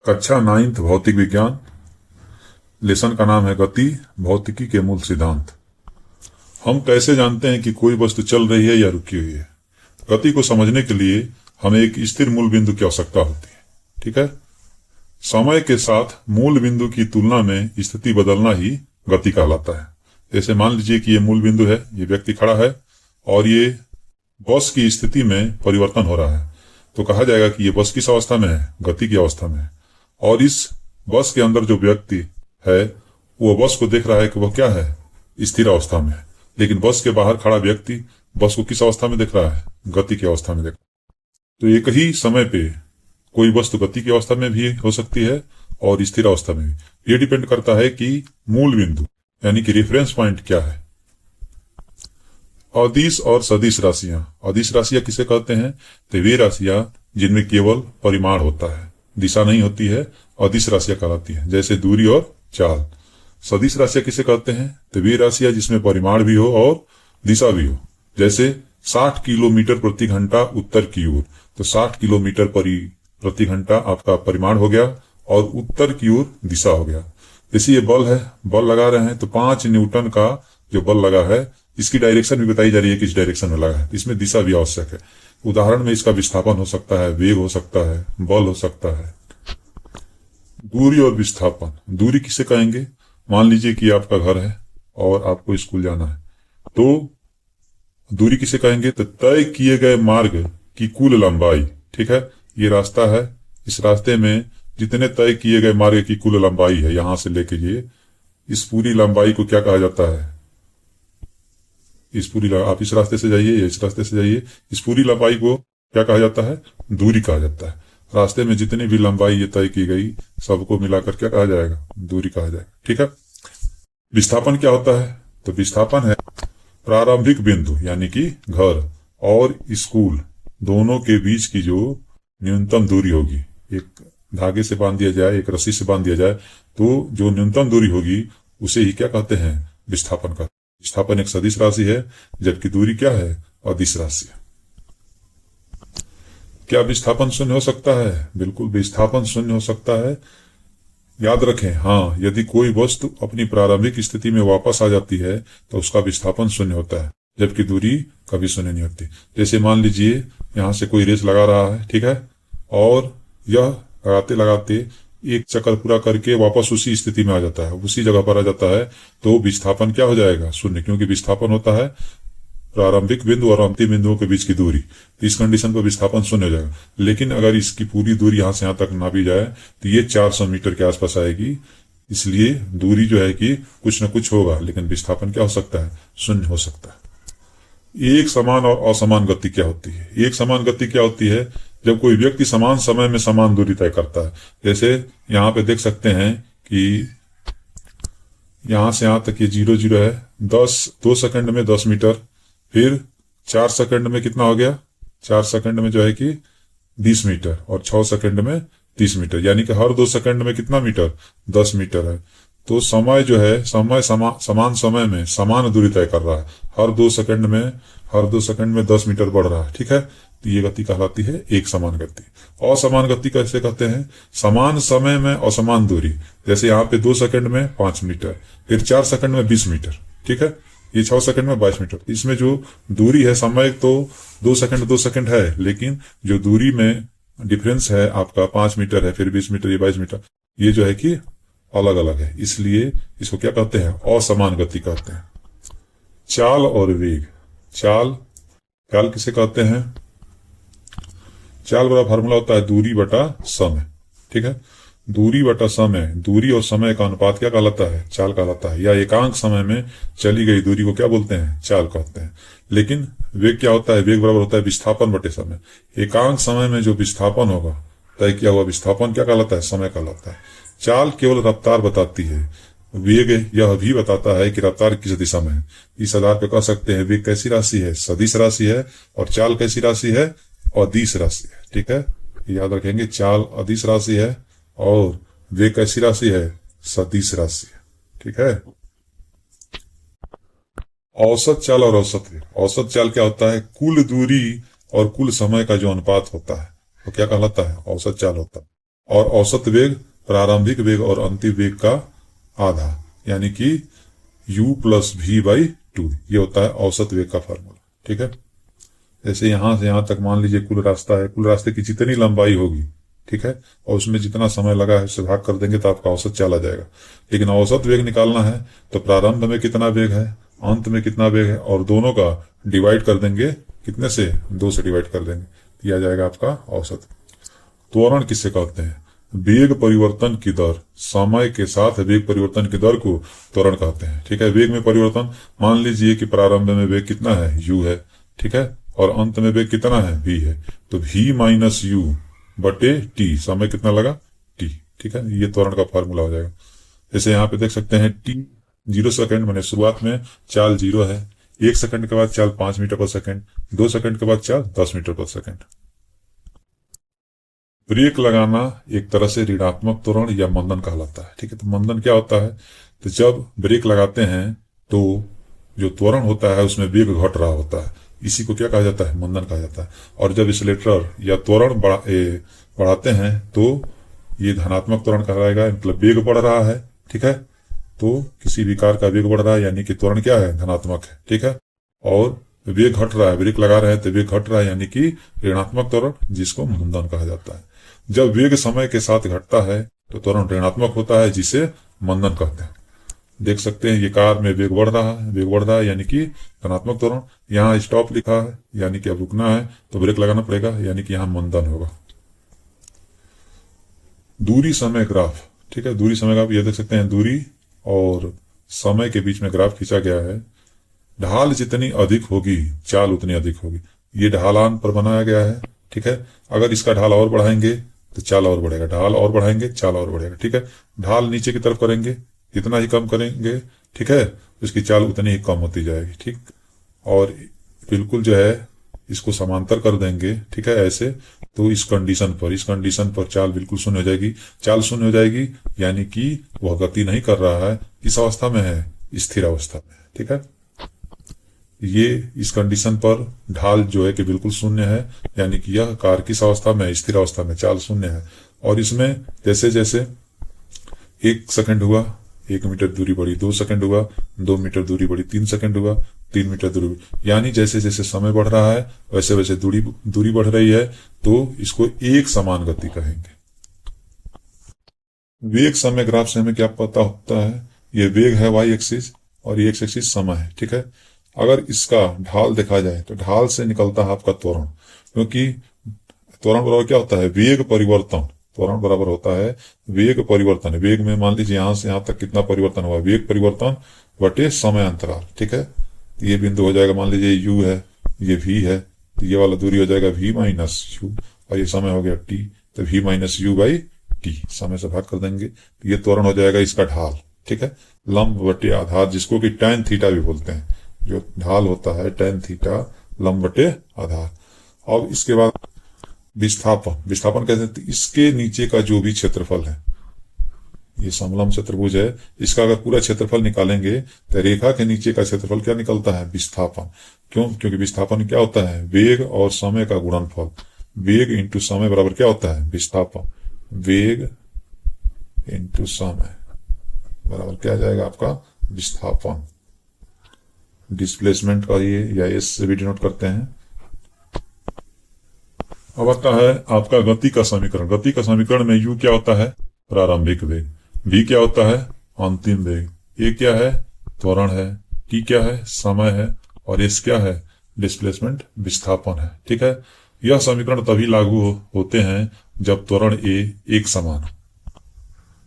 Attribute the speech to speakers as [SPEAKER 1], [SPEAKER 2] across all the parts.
[SPEAKER 1] कक्षा 9th भौतिक विज्ञान। लेसन का नाम है गति भौतिकी के मूल सिद्धांत। हम कैसे जानते हैं कि कोई वस्तु चल रही है या रुकी हुई है? गति को समझने के लिए हमें एक स्थिर मूल बिंदु की आवश्यकता होती है। ठीक है, समय के साथ मूल बिंदु की तुलना में स्थिति बदलना ही गति कहलाता है। जैसे मान लीजिए कि ये मूल बिंदु है, ये व्यक्ति खड़ा है और ये बस की स्थिति में परिवर्तन हो रहा है, तो कहा जाएगा कि ये बस किस अवस्था में है? गति की अवस्था में है। और इस बस के अंदर जो व्यक्ति है वो बस को देख रहा है कि वह क्या है? स्थिर अवस्था में है। लेकिन बस के बाहर खड़ा व्यक्ति बस को किस अवस्था में देख रहा है? गति की अवस्था में देख रहा है। तो एक ही समय पे कोई वस्तु गति की अवस्था में भी हो सकती है और स्थिर अवस्था में भी। ये डिपेंड करता है कि मूल बिंदु यानी कि रेफरेंस पॉइंट क्या है। अदिश और सदिश राशियां। अदिश राशियां किसे कहते हैं? तो वे राशियां जिनमें केवल परिमाण होता है, दिशा नहीं होती है, अदिश राशियां कहलाती है। जैसे दूरी और चाल। सदिश राशियां किसे कहते हैं? तो वे राशियां जिसमें परिमाण भी हो और दिशा भी हो। जैसे 60 किलोमीटर प्रति घंटा उत्तर की ओर, तो 60 किलोमीटर प्रति घंटा आपका परिमाण हो गया और उत्तर की ओर दिशा हो गया। जैसे ये बल है, बल लगा रहे हैं तो 5 न्यूटन का जो बल लगा है इसकी डायरेक्शन भी बताई जा रही है किस डायरेक्शन में लगा है, इसमें दिशा भी आवश्यक है। उदाहरण में इसका विस्थापन हो सकता है, वेग हो सकता है, बल हो सकता है। दूरी और विस्थापन। दूरी किसे कहेंगे? मान लीजिए कि आपका घर है और आपको स्कूल जाना है, तो दूरी किसे कहेंगे? तो तय किए गए मार्ग की कुल लंबाई। ठीक है, ये रास्ता है, इस रास्ते में जितने तय किए गए मार्ग की कुल लंबाई है, यहां से लेके ये, इस पूरी लंबाई को क्या कहा जाता है? आप इस रास्ते से जाइए या इस रास्ते से जाइए, इस पूरी लंबाई को क्या कहा जाता है? दूरी कहा जाता है। रास्ते में जितनी भी लंबाई ये तय की गई सबको मिलाकर क्या कहा जाएगा? दूरी कहा जाएगा। ठीक है, विस्थापन क्या होता है? तो विस्थापन है प्रारंभिक बिंदु यानी कि घर और स्कूल दोनों के बीच की जो न्यूनतम दूरी होगी। एक धागे से बांध दिया जाए, एक रस्सी से बांध दिया जाए, तो जो न्यूनतम दूरी होगी उसे ही क्या कहते हैं? विस्थापन का। विस्थापन एक सदिश राशि है, जबकि दूरी क्या है? अदिश राशि है। क्या विस्थापन शून्य हो सकता है? बिल्कुल, विस्थापन शून्य हो सकता है। याद रखें, हाँ, यदि कोई वस्तु अपनी प्रारंभिक स्थिति में वापस आ जाती है तो उसका विस्थापन शून्य होता है, जबकि दूरी कभी शून्य नहीं होती। जैसे मान लीजिए यहां से कोई रेस लगा रहा है, ठीक है, और यह लगाते लगाते एक चक्कर पूरा करके वापस उसी स्थिति में आ जाता है, उसी जगह पर आ जाता है, तो विस्थापन क्या हो जाएगा? शून्य, क्योंकि विस्थापन होता है प्रारंभिक बिंदु और अंतिम बिंदुओं के बीच की दूरी। तो इस कंडीशन पर विस्थापन शून्य हो जाएगा। लेकिन अगर इसकी पूरी दूरी यहां से यहां तक नापी जाए तो ये 400 मीटर के आसपास आएगी। इसलिए दूरी जो है कि कुछ न कुछ होगा, लेकिन विस्थापन क्या हो सकता है? शून्य हो सकता है। एक समान और असमान गति क्या होती है? एक समान गति क्या होती है? जब कोई व्यक्ति समान समय में समान दूरी तय करता है। जैसे यहाँ पे देख सकते हैं कि यहां से यहां तक ये 0-0 है, 2 सेकंड में 10 मीटर, फिर 4 सेकंड में कितना हो गया? 4 सेकंड में जो है कि 20 मीटर, और 6 सेकंड में 30 मीटर, यानी कि हर 2 सेकंड में कितना मीटर? 10 मीटर है। तो समय जो है, समान समय में समान दूरी तय कर रहा है। हर 2 सेकंड में 10 मीटर बढ़ रहा है। ठीक है, तो ये गति कहलाती है एक समान गति। असमान गति कैसे कहते हैं? समान समय में असमान दूरी। जैसे यहाँ पे 2 सेकंड में 5 मीटर, फिर 4 सेकंड में 20 मीटर, ठीक है, ये 6 सेकंड में 22 मीटर। इसमें जो दूरी है, समय तो 2 सेकंड है, लेकिन जो दूरी में डिफरेंस है आपका 5 मीटर है, फिर 20 मीटर, ये 22 मीटर, ये जो है कि अलग अलग है। इसलिए इसको क्या कहते हैं? असमान गति कहते हैं। चाल और वेग। चाल किसे कहते हैं? चाल बड़ा फार्मूला होता है दूरी बटा समय। ठीक है, दूरी बटा समय, दूरी और समय का अनुपात क्या कहलाता है? चाल कहलाता है। या एकांक समय में चली गई दूरी को क्या बोलते हैं? चाल कहते हैं। लेकिन वेग क्या होता है? वेग बराबर होता है विस्थापन बटे समय। एकांक समय में जो विस्थापन होगा, तय किया हुआ विस्थापन क्या कहलाता है? समय कहलाता है। चाल केवल रफ्तार बताती है, वेग यह भी बताता है कि रफ्तार किस दिशा में है। इस आधार पर कह सकते हैं वेग कैसी राशि है? सदिश राशि है। और चाल कैसी राशि है? अदिश राशि है। ठीक है, याद रखेंगे, चाल अदिश राशि है और वेग कैसी राशि है? सदिश राशि है। ठीक है, औसत चाल और औसत वेग। औसत चाल क्या होता है? कुल दूरी और कुल समय का जो अनुपात होता है वो क्या कहलाता है? औसत चाल होता है। और औसत वेग प्रारंभिक वेग और अंतिम वेग का आधा, यानी कि u plus v by two, ये होता है औसत वेग का फार्मूला। ठीक है, जैसे यहां से यहां तक मान लीजिए कुल रास्ता है, कुल रास्ते की जितनी लंबाई होगी, ठीक है, और उसमें जितना समय लगा है उससे भाग कर देंगे तो आपका औसत चला जाएगा। लेकिन औसत वेग निकालना है तो प्रारंभ में कितना वेग है, अंत में कितना वेग है, और दोनों का डिवाइड कर देंगे, कितने से, 2 से डिवाइड कर देंगे, दिया जाएगा आपका औसत। त्वरण किसे कहते हैं? वेग परिवर्तन की दर, समय के साथ वेग परिवर्तन की दर को त्वरण कहते हैं। ठीक है, वेग में परिवर्तन, मान लीजिए कि प्रारंभ में वेग कितना है, u है, ठीक है, और अंत में वेग कितना है, v है, तो v माइनस यू बटे t, समय कितना लगा, t। ठीक है, ये त्वरण का फॉर्मूला हो जाएगा। जैसे यहाँ पे देख सकते हैं t 0 सेकंड, मैंने शुरुआत में चाल 0 है, 1 सेकंड के बाद चाल 5 मीटर पर सेकंड, 2 सेकंड के बाद चाल 10 मीटर पर सेकंड। ब्रेक लगाना एक तरह से ऋणात्मक त्वरण या मंदन कहलाता है। ठीक है, तो मंदन क्या होता है, तो जब ब्रेक लगाते हैं तो जो त्वरण होता है उसमें वेग घट रहा होता है, इसी को क्या कहा जाता है, मंदन कहा जाता है। और जब एक्सेलेरेटर या त्वरण बढ़ाते हैं तो ये धनात्मक त्वरण कहलाएगा, मतलब वेग बढ़ रहा है। ठीक है, तो किसी भी कार का वेग बढ़ रहा है यानी कि त्वरण क्या है, धनात्मक है। ठीक है, और वेग घट रहा है, ब्रेक लगा रहे हैं तो वेग घट रहा है यानी कि ऋणात्मक त्वरण, जिसको मंदन कहा जाता है। जब वेग समय के साथ घटता है तो त्वरण ऋणात्मक होता है, जिसे मंदन कहते हैं। देख सकते हैं ये कार में वेग बढ़ रहा है, वेग बढ़ रहा है यानी कि धनात्मक त्वरण, यहाँ स्टॉप लिखा है यानी कि अब रुकना है तो ब्रेक लगाना पड़ेगा, यानी कि यहाँ मंदन होगा। दूरी समय ग्राफ, ठीक है, दूरी समय ग्राफ, ये देख सकते हैं दूरी और समय के बीच में ग्राफ खींचा गया है। ढाल जितनी अधिक होगी चाल उतनी अधिक होगी, ये ढालान पर बनाया गया है। ठीक है, अगर इसका ढाल और बढ़ाएंगे तो चाल और बढ़ेगा, ढाल और बढ़ाएंगे चाल और बढ़ेगा। ठीक है, ढाल नीचे की तरफ करेंगे जितना ही कम करेंगे, ठीक है, उसकी चाल उतनी ही कम होती जाएगी। ठीक, और बिल्कुल जो है इसको समांतर कर देंगे, ठीक है, ऐसे, तो इस कंडीशन पर चाल बिल्कुल शून्य हो जाएगी। चाल शून्य हो जाएगी यानी कि वह गति नहीं कर रहा है, किस अवस्था में है, स्थिर अवस्था में। ठीक है, ये इस कंडीशन पर ढाल जो है कि बिल्कुल शून्य है, यानी कि यह कार किस अवस्था में, स्थिर अवस्था में, चाल शून्य है। और इसमें जैसे जैसे 1 सेकंड हुआ 1 मीटर दूरी बढ़ी, 2 सेकंड हुआ 2 मीटर दूरी बढ़ी, 3 सेकंड हुआ 3 मीटर दूरी, यानी जैसे जैसे समय बढ़ रहा है वैसे वैसे दूरी बढ़ रही है, तो इसको एक समान गति कहेंगे। वेग समय ग्राफ से हमें क्या पता होता है, ये वेग है वाई एक्सिस और ये एक्स एक्सिस समय है। ठीक है, अगर इसका ढाल देखा जाए तो ढाल से निकलता है आपका त्वरण, क्योंकि त्वरण बराबर क्या होता है, वेग परिवर्तन। त्वरण बराबर होता है वेग परिवर्तन। वेग में मान लीजिए यहां से यहां तक कितना परिवर्तन हुआ, वेग परिवर्तन बटे समय अंतराल। ठीक है, ये बिंदु हो जाएगा, मान लीजिए यू है, ये वी है, तो ये वाला दूरी हो जाएगा वी माइनस यू, और ये समय हो गया टी, तो v minus u by t, समय से भाग कर देंगे, तो ये त्वरण हो जाएगा इसका ढाल। ठीक है, लंब बटे आधार, जिसको कि टैन थीटा भी बोलते हैं, जो ढाल होता है टैन थीटा लंब बटे आधार। और इसके बाद विस्थापन कहते हैं, इसके नीचे का जो भी क्षेत्रफल है, ये समलंब चतुर्भुज है, इसका अगर पूरा क्षेत्रफल निकालेंगे तो रेखा के नीचे का क्षेत्रफल क्या निकलता है, विस्थापन। क्यों, क्योंकि विस्थापन क्या होता है, वेग और समय का गुणनफल। वेग इंटू समय बराबर क्या होता है, विस्थापन। वेग इंटू समय बराबर क्या आ जाएगा आपका, विस्थापन। डिस्प्लेसमेंट का ये या एस से भी डिनोट करते हैं। अब आता है आपका गति का समीकरण। गति का समीकरण में u क्या होता है, प्रारंभिक वेग, v क्या होता है, अंतिम वेग, a क्या है, त्वरण है, t क्या है, समय है, और s क्या है, डिस्प्लेसमेंट, विस्थापन है। ठीक है, यह समीकरण तभी लागू होते हैं जब त्वरण a एक समान।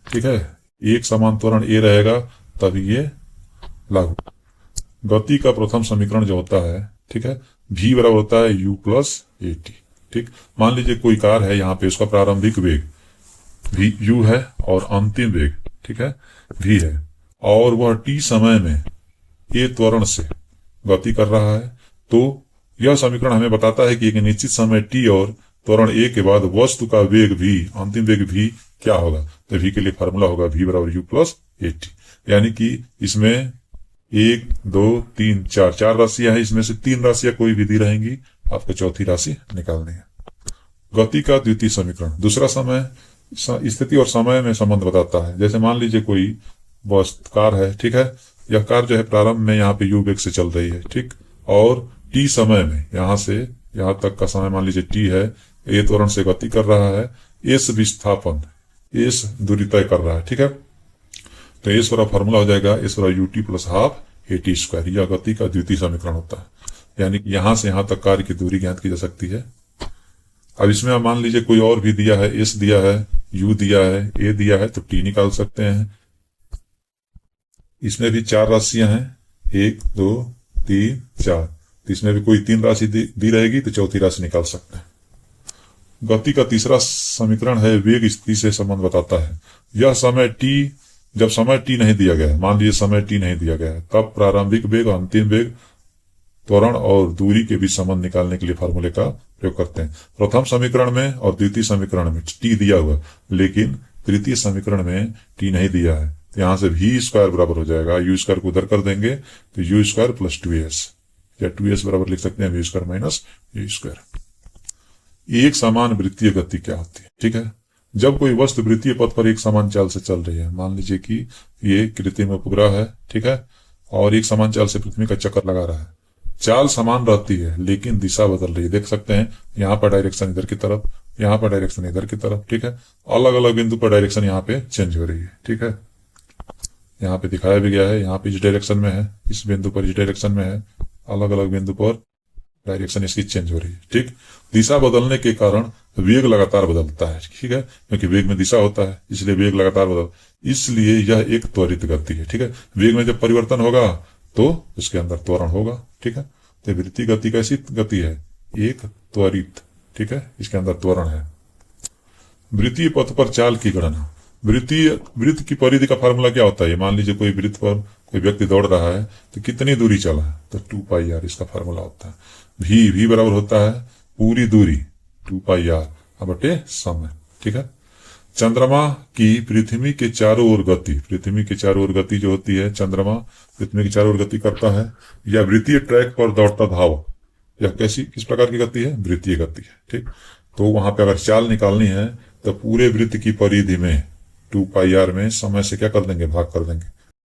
[SPEAKER 1] ठीक है, एक समान त्वरण a रहेगा तभी ये लागू। गति का प्रथम समीकरण जो होता है, ठीक है, v बराबर होता है u प्लस ए टी। ठीक, मान लीजिए कोई कार है, यहाँ पे उसका प्रारंभिक वेग v u है और अंतिम वेग, ठीक है, v है, और वह t समय में a त्वरण से गति कर रहा है, तो यह समीकरण हमें बताता है कि एक निश्चित समय t और त्वरण a के बाद वस्तु का वेग v, अंतिम वेग v क्या होगा, तो v के लिए फार्मूला होगा v बराबर u प्लस ए टी। यानी कि इसमें 1 2 3 4 राशियां हैं, इसमें से 3 राशियां कोई भी दी रहेंगी, आपको चौथी राशि निकालनी है। गति का द्वितीय समीकरण, दूसरा समय स्थिति और समय में संबंध बताता है। जैसे मान लीजिए कोई बस कार है, ठीक है, यह कार जो है प्रारंभ में यहाँ पे यू वेग से चल रही है, ठीक, और टी समय में यहां से यहां तक का समय मान लीजिए टी है, ए त्वरण से गति कर रहा है, एस विस्थापन, एस दूरी तय कर रहा है, ठीक है। तो एस वाला फॉर्मूला हो जाएगा एस वाला UT plus half A T square. यह गति का द्वितीय समीकरण होता है, यानी कि यहां से यहां तक कार्य की दूरी ज्ञात की जा सकती है। अब इसमें आप मान लीजिए कोई और भी दिया है, एस दिया है, यू दिया है, ए दिया है, तो टी निकाल सकते हैं। इसमें भी 4 राशियां हैं, 1 2 3 4, तो इसमें भी कोई 3 राशि दी रहेगी तो चौथी राशि निकाल सकते हैं। गति का तीसरा समीकरण है वेग स्थिति से संबंध बताता है। यह समय टी, जब समय टी नहीं दिया गया है, मान लीजिए समय टी नहीं दिया गया है, तब प्रारंभिक वेग और अंतिम वेग, त्वरण और दूरी के बीच संबंध निकालने के लिए फार्मूले का प्रयोग करते हैं। प्रथम समीकरण में और द्वितीय समीकरण में टी दिया हुआ, लेकिन तृतीय समीकरण में टी नहीं दिया है, तो यहां से v स्क्वायर बराबर हो जाएगा, यू स्क्वायर को उधर कर देंगे तो यू स्क्वायर प्लस 2s, या 2s बराबर लिख सकते हैं v square minus u square. एक समान वृत्तीय गति क्या होती है, ठीक है। जब कोई वस्तु वृत्तीय पथ पर एक समान चाल से चल रही है, मान लीजिए कि ये कृत्रिम उपग्रह है, ठीक है, और एक समान चाल से पृथ्वी का चक्कर लगा रहा है, चाल समान रहती है लेकिन दिशा बदल रही है। देख सकते हैं यहाँ पर डायरेक्शन इधर की तरफ, यहाँ पर डायरेक्शन इधर की तरफ, ठीक है, अलग अलग बिंदु पर डायरेक्शन यहाँ पे चेंज हो रही है, ठीक है। यहाँ पे दिखाया भी गया है, यहाँ पे इस डायरेक्शन में है, इस बिंदु पर इस डायरेक्शन में है, अलग अलग बिंदु पर डायरेक्शन इसकी चेंज हो रही है, ठीक। दिशा बदलने के कारण वेग लगातार बदलता है, ठीक है, क्योंकि वेग में दिशा होता है, इसलिए वेग लगातार इसलिए यह एक त्वरित गति है, ठीक है। वेग में जब परिवर्तन होगा तो उसके अंदर त्वरण होगा, ठीक है। तो वृत्तीय गति कैसी गति है, एक त्वरित, ठीक है, इसके अंदर त्वरण है। वृत्तीय पथ पर चाल की गणना, वृत्त की परिधि का फार्मूला क्या होता है। मान लीजिए कोई वृत्त पर कोई व्यक्ति दौड़ रहा है तो कितनी दूरी चला है, तो 2πr इसका फार्मूला होता है। v बराबर होता है पूरी दूरी 2πr बटे समय, ठीक है। चंद्रमा की पृथ्वी के चारों ओर गति, पृथ्वी के चारों ओर गति जो होती है, चंद्रमा पृथ्वी के चारों ओर गति करता है, या वृत्तीय ट्रैक पर दौड़ता धावक, यह किस प्रकार की गति है, वृत्तीय गति है, ठीक। तो वहां पे अगर चाल निकालनी है तो पूरे वृत्त की परिधि में 2πr में समय से क्या कर देंगे, भाग कर देंगे,